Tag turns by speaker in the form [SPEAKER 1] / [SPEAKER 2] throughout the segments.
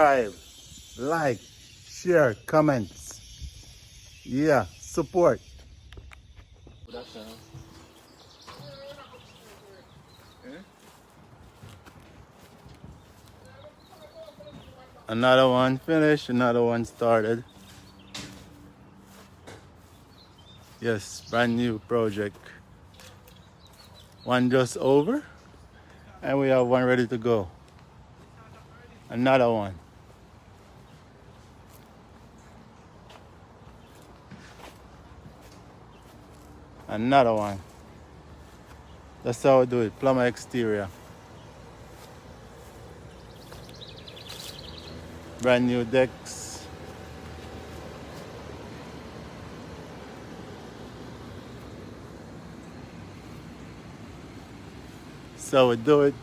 [SPEAKER 1] subscribe, like, share, comments. Yeah, support. Another one finished, another one started. Yes, brand new project. One just over, and we have one ready to go. Another one. Another one. That's how we do it. Plummer Exterior. Brand new decks. So we do it.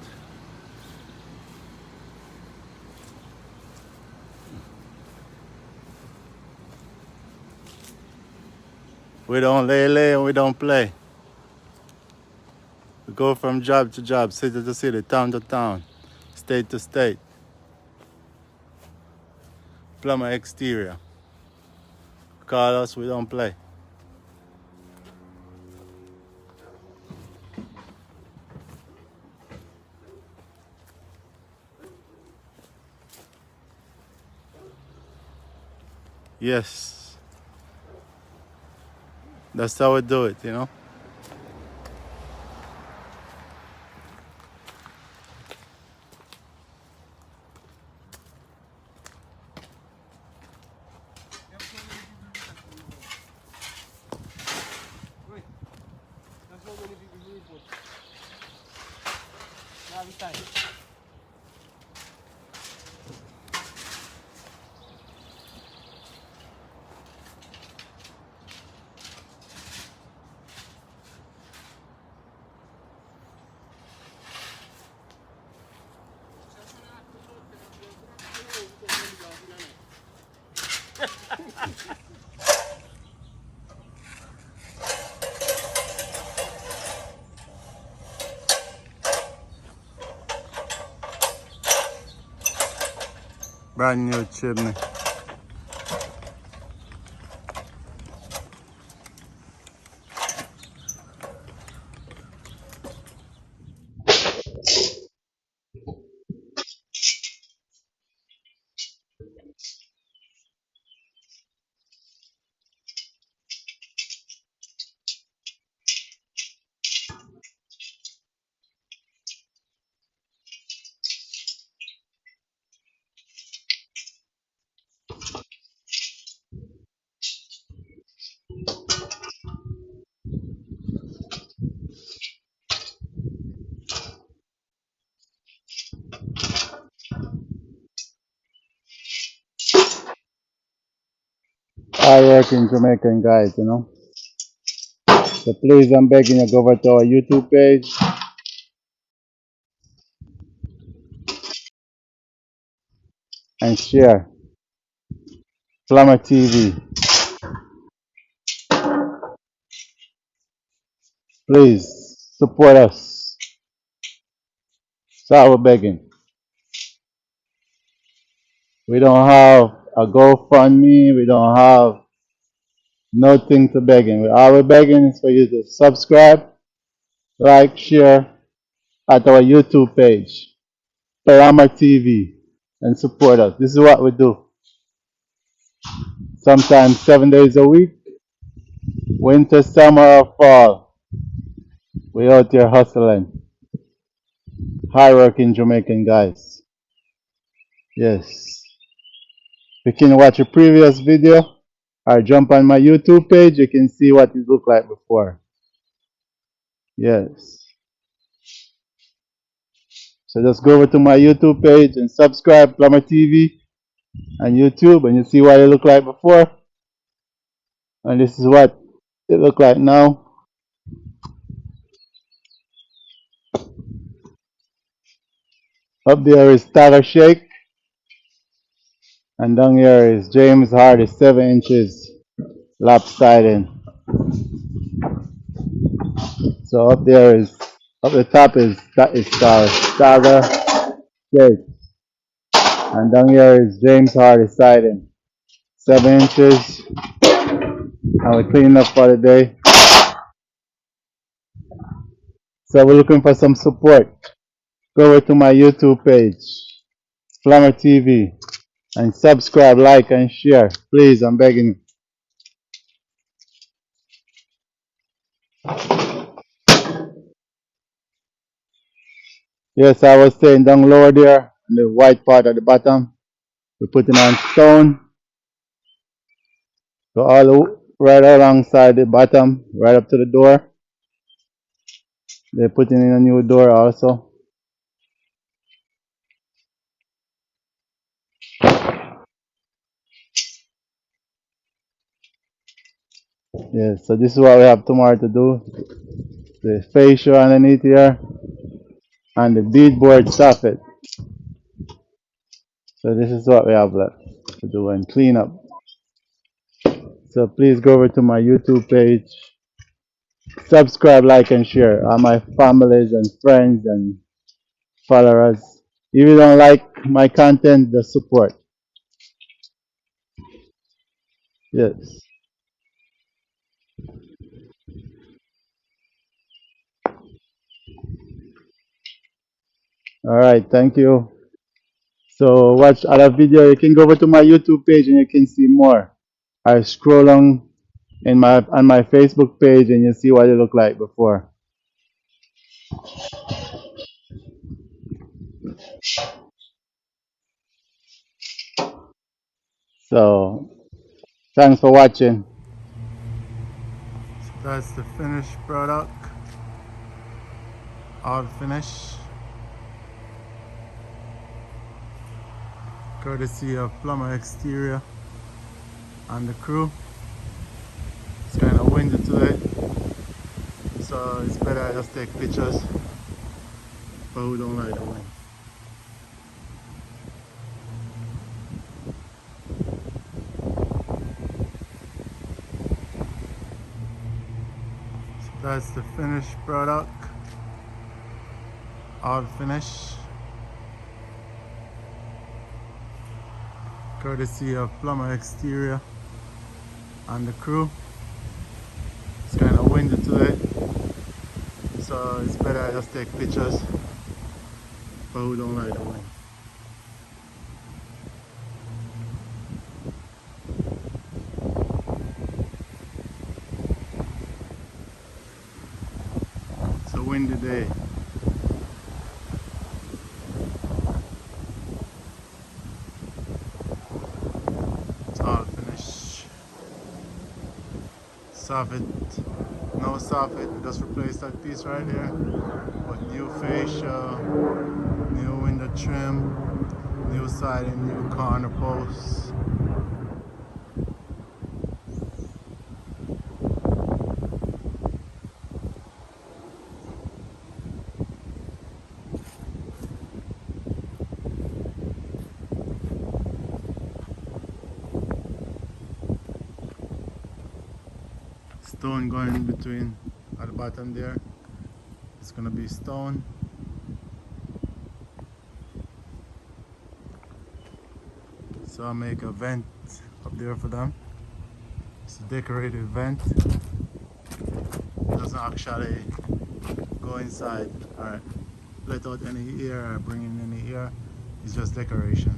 [SPEAKER 1] We don't lay and we don't play. We go from job to job, city to city, town to town, state to state. Plummer Exterior. Call us, we don't play. Yes. That's how we do it, you know. Brand new chimney. I work in Jamaican guys, you know. So please, I'm begging you, go over to our YouTube page and share. Plummer TV. Please support us. So we're begging. We don't have a GoFundMe. We don't have nothing to begging. All we're begging is for you to subscribe, like, share at our YouTube page, Plummer TV, and support us. This is what we do. Sometimes 7 days a week, winter, summer, or fall. We out here hustling. Hard-working Jamaican guys. Yes. You can watch a previous video or jump on my YouTube page. You can see what it looked like before. Yes. So just go over to my YouTube page and subscribe, Plummer TV on YouTube, and you see what it looked like before. And this is what it looked like now. Up there is Tyler Shake, and down here is James Hardy, 7 inches lopsided. So up there is, up the top is Tyler Shake. And down here is James Hardy siding. 7 inches. And we're cleaning up for the day. So we're looking for some support. Go over to my YouTube page, Plummer TV, and subscribe, like, and share. Please, I'm begging you. Yes, I was saying down lower there, in the white part at the bottom, we're putting on stone. So all right alongside the bottom, right up to the door. They're putting in a new door also. Yes, so this is what we have tomorrow to do. The fascia underneath here and the beadboard soffit. So this is what we have left to do and clean up. So please go over to my YouTube page, subscribe, like, and share. All my families and friends and followers. If you don't like my content, just support. Yes. All right. Thank you. So watch other video. You can go over to my YouTube page and you can see more. I scroll on my Facebook page and you see what it looked like before. So thanks for watching. So that's the finished product. All finished. Courtesy of Plummer Exterior and the crew. It's kind of windy today, so it's better I just take pictures for who don't like the wind. So that's the finished product. All finished. Courtesy of Plummer Exterior and the crew. It's kind of windy today, so it's better I just take pictures for who don't like the wind. It's a windy day. It's all finished. Soffit, no soffit, we just replaced that piece right there. But new fascia, new window trim, new siding, new corner posts. Stone going in between at the bottom there. It's gonna be stone. So I'll make a vent up there for them. It's a decorated vent. It doesn't actually go inside or let out any air or bring in any air. It's just decoration.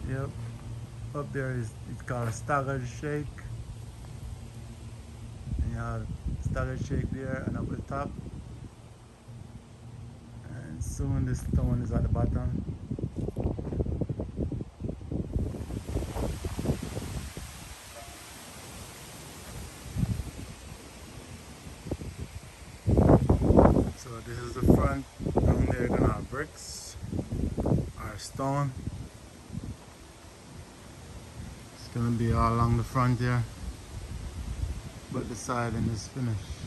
[SPEAKER 1] Yep. Up there is it's called a staggered shake. And you have staggered shake there and up the top. And soon the stone is at the bottom. So this is the front. Down there you're gonna have bricks or stone. It's gonna be all along the front here, but the siding is finished.